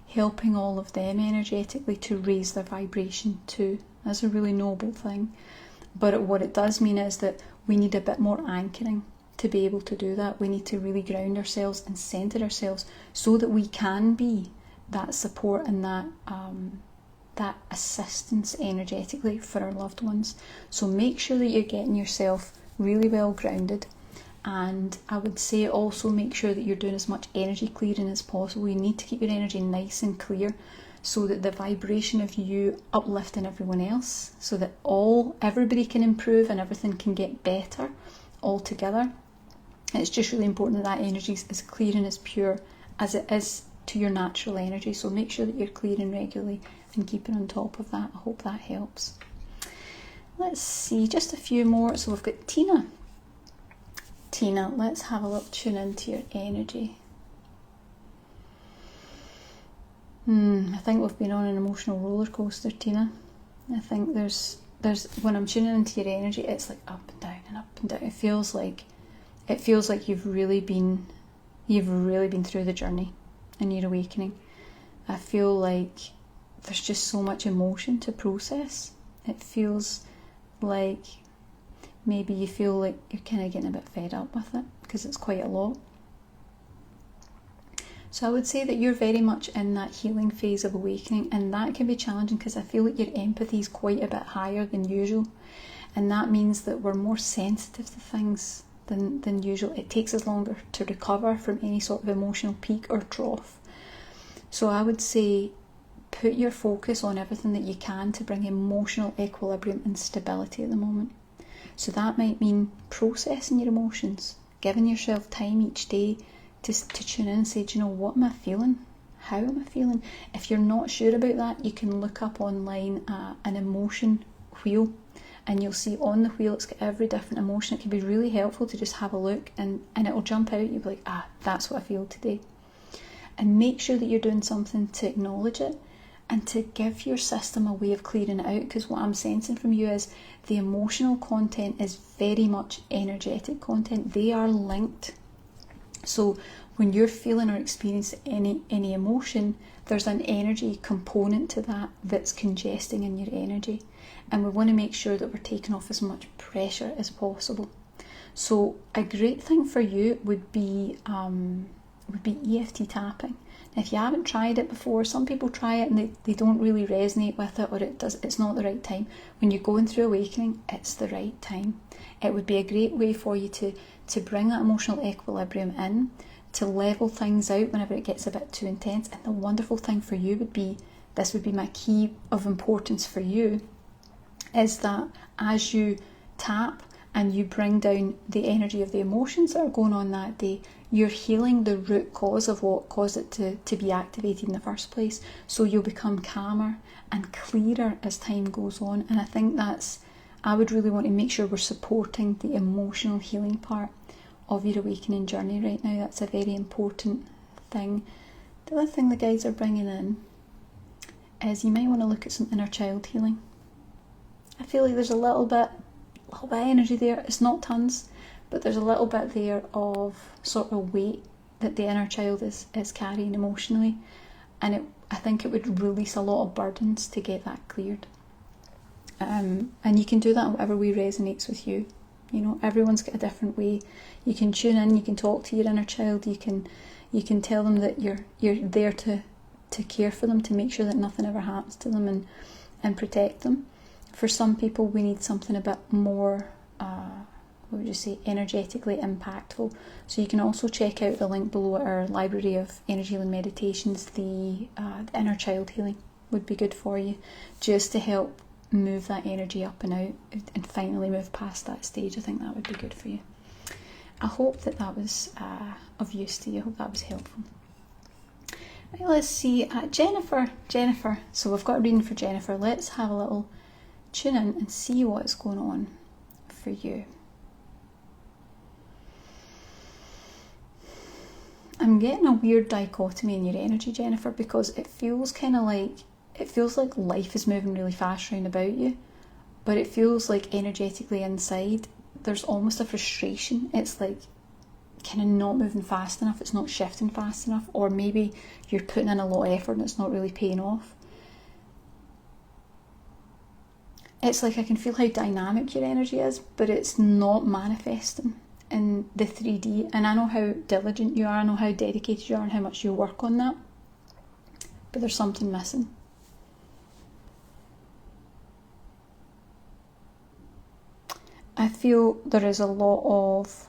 helping all of them energetically to raise their vibration too. That's a really noble thing. But what it does mean is that we need a bit more anchoring to be able to do that. We need to really ground ourselves and center ourselves so that we can be that support and that assistance energetically for our loved ones. So make sure that you're getting yourself really well grounded. And I would say also make sure that you're doing as much energy clearing as possible. You need to keep your energy nice and clear, so that the vibration of you uplifting everyone else, so that everybody can improve and everything can get better all together. It's just really important that energy is as clear and as pure as it is to your natural energy. So make sure that you're clearing regularly and keeping on top of that. I hope that helps. Let's see, just a few more. So we've got Tina. Tina, let's have a little tune into your energy. I think we've been on an emotional roller coaster, Tina. I think there's when I'm tuning into your energy, it's like up and down and up and down. It feels like you've really been through the journey and your awakening. I feel like there's just so much emotion to process. It feels like maybe you feel like you're kind of getting a bit fed up with it, because it's quite a lot. So I would say that you're very much in that healing phase of awakening, and that can be challenging because I feel like your empathy is quite a bit higher than usual, and that means that we're more sensitive to things than usual. It takes us longer to recover from any sort of emotional peak or trough. So I would say put your focus on everything that you can to bring emotional equilibrium and stability at the moment. So that might mean processing your emotions, giving yourself time each day to tune in and say, do you know, what am I feeling? How am I feeling? If you're not sure about that, you can look up online an emotion wheel, and you'll see on the wheel it's got every different emotion. It can be really helpful to just have a look, and it'll jump out. You'll be like, that's what I feel today. And make sure that you're doing something to acknowledge it and to give your system a way of clearing it out, because what I'm sensing from you is the emotional content is very much energetic content. They are linked. So when you're feeling or experiencing any emotion, there's an energy component to that that's congesting in your energy. And we want to make sure that we're taking off as much pressure as possible. So a great thing for you would be EFT tapping. Now, if you haven't tried it before, some people try it and they don't really resonate with it, or it's not the right time. When you're going through awakening, it's the right time. It would be a great way for you to bring that emotional equilibrium in, to level things out whenever it gets a bit too intense. And the wonderful thing for you would be, this would be my key of importance for you, is that as you tap and you bring down the energy of the emotions that are going on that day, you're healing the root cause of what caused it to be activated in the first place. So you'll become calmer and clearer as time goes on. And I think I would really want to make sure we're supporting the emotional healing part of your awakening journey right now. That's a very important thing. The other thing the guides are bringing in is you might want to look at some inner child healing. I feel like there's a little bit of energy there. It's not tons, but there's a little bit there of sort of weight that the inner child is carrying emotionally, and I think it would release a lot of burdens to get that cleared. And you can do that in whatever way resonates with you. You know, everyone's got a different way. You can tune in, you can talk to your inner child, you can tell them that you're there to care for them, to make sure that nothing ever happens to them and protect them. For some people, we need something a bit more, what would you say, energetically impactful. So you can also check out the link below at our library of energy healing meditations. The inner child healing would be good for you, just to help move that energy up and out and finally move past that stage. I think that would be good for you. I hope that was of use to you. I hope that was helpful. Right, let's see, Jennifer. So we've got a reading for Jennifer. Let's have a little tune in and see what is going on for you. I'm getting a weird dichotomy in your energy, Jennifer, because it feels like life is moving really fast round about you, but it feels like energetically inside there's almost a frustration. It's like kind of not moving fast enough, it's not shifting fast enough, or maybe you're putting in a lot of effort and it's not really paying off. It's like I can feel how dynamic your energy is, but it's not manifesting in the 3D. And I know how diligent you are, I know how dedicated you are and how much you work on that, but there's something missing. I feel there is a lot of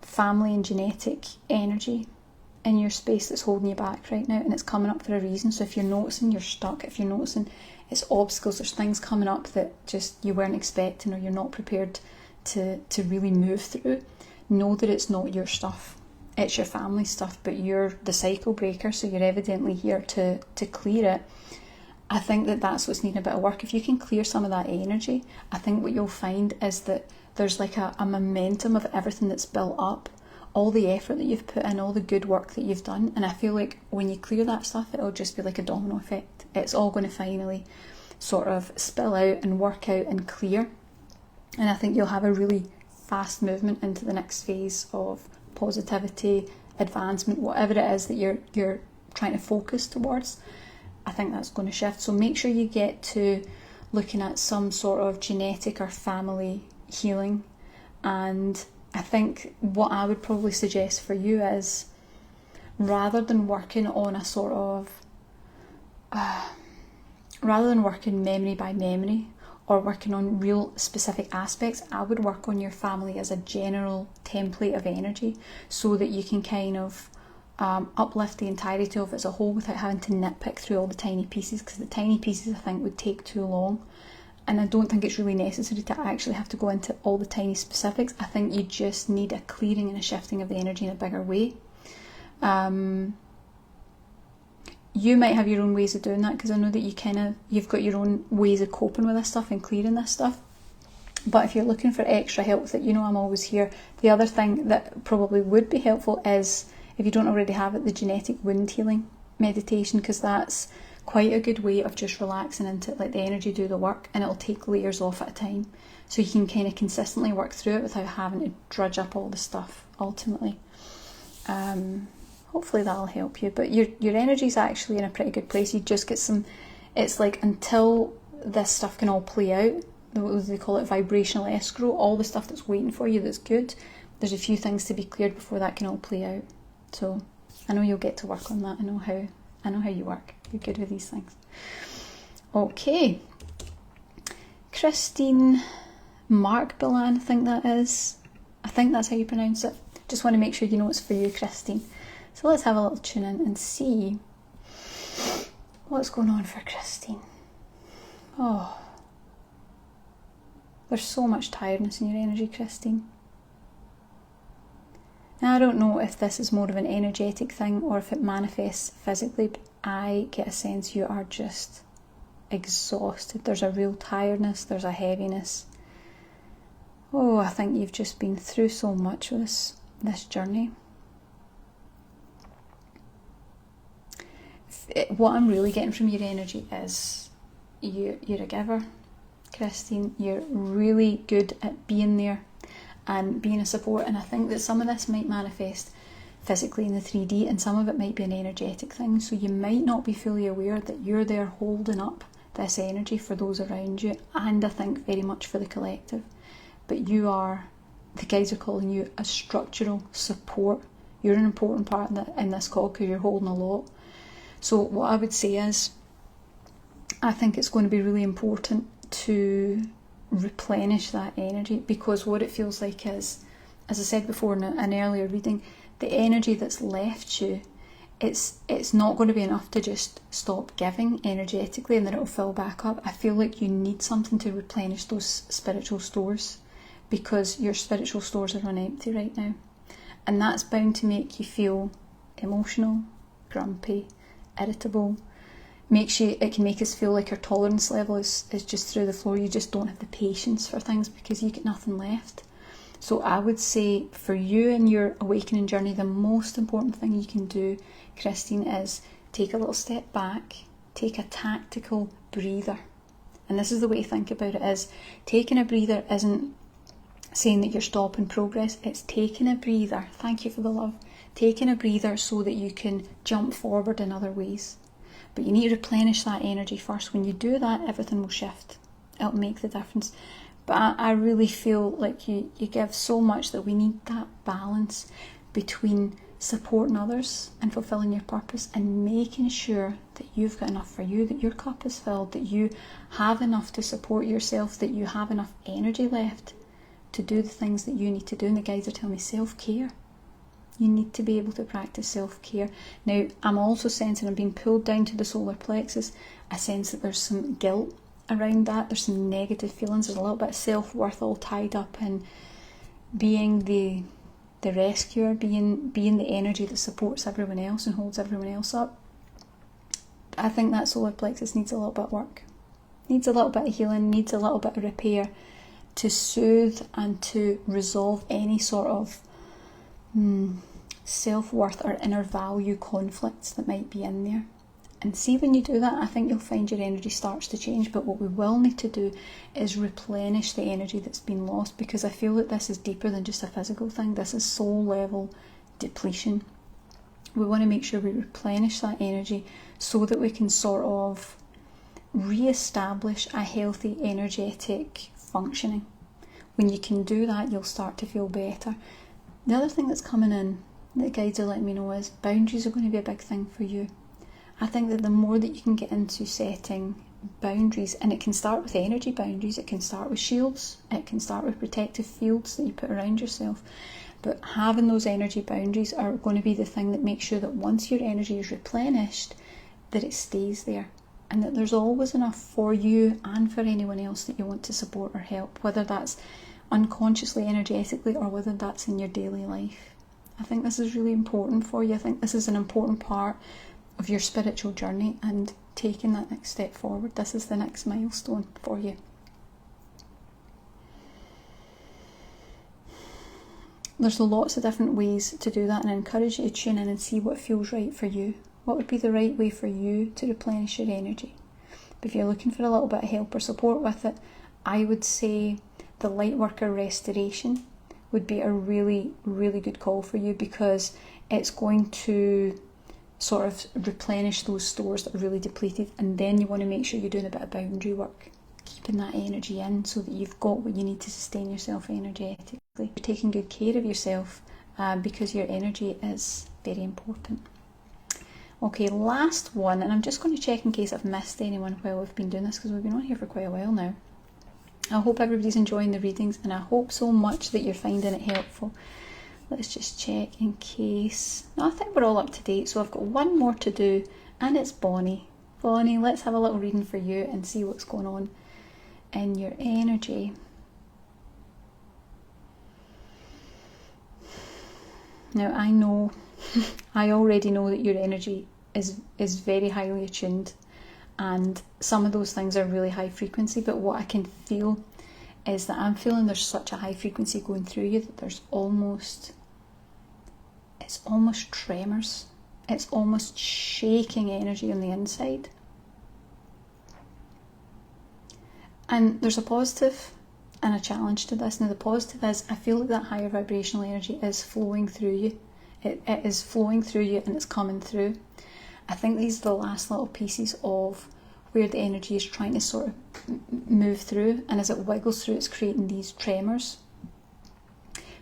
family and genetic energy in your space that's holding you back right now, and it's coming up for a reason. So if you're noticing you're stuck, if you're noticing it's obstacles, there's things coming up that just you weren't expecting or you're not prepared to really move through, know that it's not your stuff, it's your family stuff, but you're the cycle breaker, so you're evidently here to clear it. I think that's what's needing a bit of work. If you can clear some of that energy, I think what you'll find is that there's like a momentum of everything that's built up, all the effort that you've put in, all the good work that you've done. And I feel like when you clear that stuff, it'll just be like a domino effect. It's all going to finally sort of spill out and work out and clear. And I think you'll have a really fast movement into the next phase of positivity, advancement, whatever it is that you're trying to focus towards. I think that's going to shift. So make sure you get to looking at some sort of genetic or family healing. And I think what I would probably suggest for you is, rather than working on a sort of rather than working memory by memory or working on real specific aspects, I would work on your family as a general template of energy, so that you can kind of uplift the entirety of it as a whole without having to nitpick through all the tiny pieces, because the tiny pieces I think would take too long, and I don't think it's really necessary to actually have to go into all the tiny specifics. I think you just need a clearing and a shifting of the energy in a bigger way. You might have your own ways of doing that, because I know that you've got your own ways of coping with this stuff and clearing this stuff. But if you're looking for extra help, that you know I'm always here. The other thing that probably would be helpful is, if you don't already have it, the genetic wound healing meditation, because that's quite a good way of just relaxing into it, let the energy do the work, and it'll take layers off at a time, so you can kind of consistently work through it without having to drudge up all the stuff ultimately. Hopefully that'll help you. But your energy's actually in a pretty good place. You just get some, it's like until this stuff can all play out, they call it vibrational escrow, all the stuff that's waiting for you that's good, there's a few things to be cleared before that can all play out. So I know you'll get to work on that. I know how you work. You're good with these things. Okay. Christine Markbalan, I think that is. I think that's how you pronounce it. Just want to make sure you know it's for you, Christine. So let's have a little tune in and see what's going on for Christine. Oh, there's so much tiredness in your energy, Christine. Now, I don't know if this is more of an energetic thing or if it manifests physically, but I get a sense you are just exhausted. There's a real tiredness, there's a heaviness. Oh, I think you've just been through so much with this journey. What I'm really getting from your energy is you're a giver, Christine. You're really good at being there and being a support, and I think that some of this might manifest physically in the 3D and some of it might be an energetic thing, so you might not be fully aware that you're there holding up this energy for those around you, and I think very much for the collective. But you are, the guides are calling you a structural support. You're an important part in this call because you're holding a lot. So what I would say is, I think it's going to be really important to replenish that energy, because what it feels like is, as I said before in an earlier reading, the energy that's left you, it's not going to be enough to just stop giving energetically and then it'll fill back up. I feel like you need something to replenish those spiritual stores, because your spiritual stores are run empty right now, and that's bound to make you feel emotional, grumpy, irritable. It can make us feel like your tolerance level is just through the floor. You just don't have the patience for things because you get nothing left. So I would say for you in your awakening journey, the most important thing you can do, Christine, is take a little step back, take a tactical breather. And this is the way to think about it, is taking a breather isn't saying that you're stopping progress, it's taking a breather, thank you for the love, taking a breather so that you can jump forward in other ways. But you need to replenish that energy first. When you do that, everything will shift. It'll make the difference. But I really feel like you give so much that we need that balance between supporting others and fulfilling your purpose and making sure that you've got enough for you, that your cup is filled, that you have enough to support yourself, that you have enough energy left to do the things that you need to do. And the guides are telling me self-care. You need to be able to practice self-care. Now, I'm also sensing, I'm being pulled down to the solar plexus. I sense that there's some guilt around that. There's some negative feelings. There's a little bit of self-worth all tied up in being the rescuer, being the energy that supports everyone else and holds everyone else up. I think that solar plexus needs a little bit of work. Needs a little bit of healing, needs a little bit of repair to soothe and to resolve any sort of self-worth or inner value conflicts that might be in there. And see, when you do that, I think you'll find your energy starts to change. But what we will need to do is replenish the energy that's been lost, because I feel that this is deeper than just a physical thing. This is soul level depletion. We want to make sure we replenish that energy so that we can sort of re-establish a healthy energetic functioning. When you can do that, you'll start to feel better. The other thing that's coming in, that the guides are letting me know, is boundaries are going to be a big thing for you. I think that the more that you can get into setting boundaries, and it can start with energy boundaries, it can start with shields, it can start with protective fields that you put around yourself, But having those energy boundaries are going to be the thing that makes sure that once your energy is replenished, that it stays there, and that there's always enough for you and for anyone else that you want to support or help, whether that's unconsciously, energetically, or whether that's in your daily life. I think this is really important for you. I think this is an important part of your spiritual journey, and taking that next step forward, this is the next milestone for you. There's lots of different ways to do that, and I encourage you to tune in and see what feels right for you. What would be the right way for you to replenish your energy? But if you're looking for a little bit of help or support with it, I would say the Lightworker Restoration would be a really, really good call for you, because it's going to sort of replenish those stores that are really depleted, and then you want to make sure you're doing a bit of boundary work, keeping that energy in so that you've got what you need to sustain yourself energetically. You're taking good care of yourself because your energy is very important. Okay, last one, and I'm just going to check in case I've missed anyone while we've been doing this, because we've been on here for quite a while now. I hope everybody's enjoying the readings, and I hope so much that you're finding it helpful. Let's just check in case. No, I think we're all up to date, so I've got one more to do, and it's Bonnie. Bonnie, let's have a little reading for you and see what's going on in your energy. Now, I know, I already know that your energy is very highly attuned, and some of those things are really high frequency, but what I can feel is that I'm feeling there's such a high frequency going through you that there's it's almost tremors. It's almost shaking energy on the inside. And there's a positive and a challenge to this. Now, the positive is I feel like that higher vibrational energy is flowing through you. It is flowing through you, and it's coming through. I think these are the last little pieces of where the energy is trying to sort of move through, and as it wiggles through, it's creating these tremors.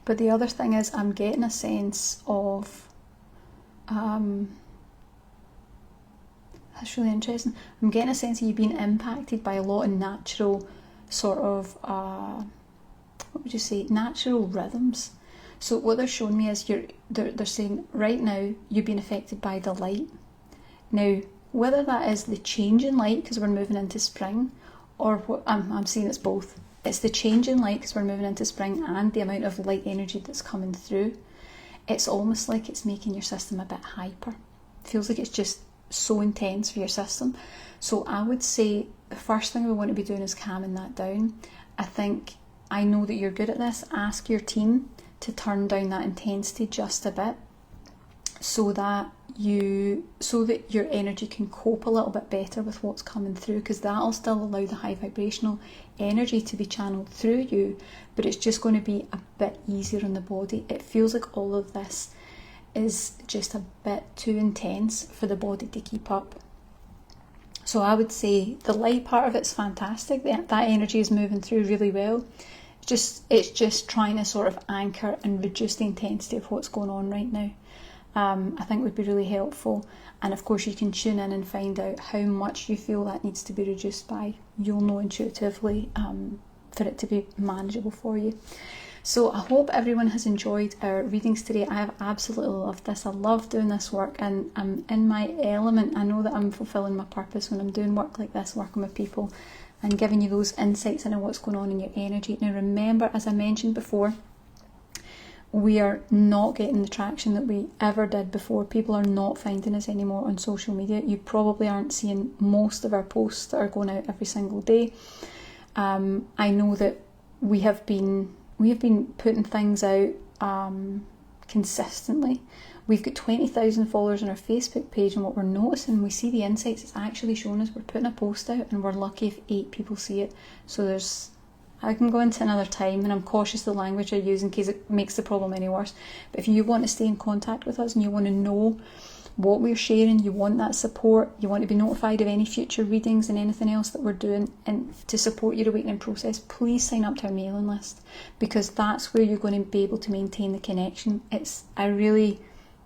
But the other thing is I'm getting a sense of, that's really interesting, I'm getting a sense of you being impacted by a lot of natural sort of, what would you say, natural rhythms. So what they're showing me is they're saying right now you're being affected by the light. Now, whether that is the change in light because we're moving into spring, or what I'm seeing it's both. It's the change in light because we're moving into spring, and the amount of light energy that's coming through. It's almost like it's making your system a bit hyper. It feels like it's just so intense for your system. So I would say the first thing we want to be doing is calming that down. I know that you're good at this. Ask your team to turn down that intensity just a bit, so that your energy can cope a little bit better with what's coming through, because that'll still allow the high vibrational energy to be channeled through you, but it's just going to be a bit easier on the body. It feels like all of this is just a bit too intense for the body to keep up. So I would say the light part of it's fantastic. That energy is moving through really well. It's just trying to sort of anchor and reduce the intensity of what's going on right now. I think would be really helpful. And of course you can tune in and find out how much you feel that needs to be reduced by. You'll know intuitively for it to be manageable for you. So I hope everyone has enjoyed our readings today. I have absolutely loved this. I love doing this work, and I'm in my element. I know that I'm fulfilling my purpose when I'm doing work like this, working with people and giving you those insights into what's going on in your energy. Now remember, as I mentioned before, we are not getting the traction that we ever did before. People are not finding us anymore on social media. You probably aren't seeing most of our posts that are going out every single day. I know that we have been putting things out consistently. We've got 20,000 followers on our Facebook page, and what we're noticing, we see the insights it's actually showing us. We're putting a post out and we're lucky if 8 people see it. So I can go into another time, and I'm cautious of the language I use in case it makes the problem any worse. But if you want to stay in contact with us and you want to know what we're sharing, you want that support, you want to be notified of any future readings and anything else that we're doing, and to support your awakening process, please sign up to our mailing list, because that's where you're going to be able to maintain the connection. I really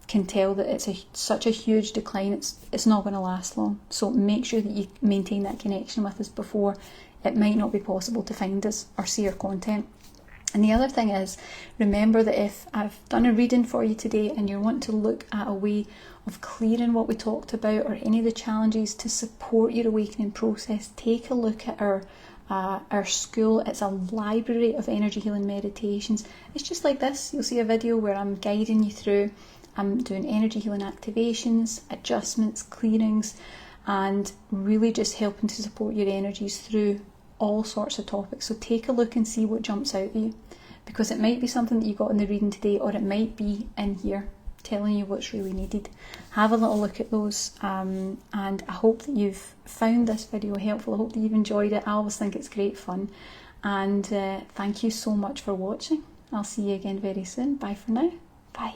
can tell that it's such a huge decline. It's not going to last long. So make sure that you maintain that connection with us before it might not be possible to find us or see our content. And the other thing is, remember that if I've done a reading for you today and you want to look at a way of clearing what we talked about or any of the challenges to support your awakening process, take a look at our school. It's a library of energy healing meditations. It's just like this. You'll see a video where I'm guiding you through. I'm doing energy healing activations, adjustments, clearings, and really just helping to support your energies through all sorts of topics. So take a look and see what jumps out at you, because it might be something that you got in the reading today, or it might be in here telling you what's really needed. Have a little look at those, and I hope that you've found this video helpful. I hope that you've enjoyed it. I always think it's great fun, and thank you so much for watching. I'll see you again very soon. Bye for now. Bye.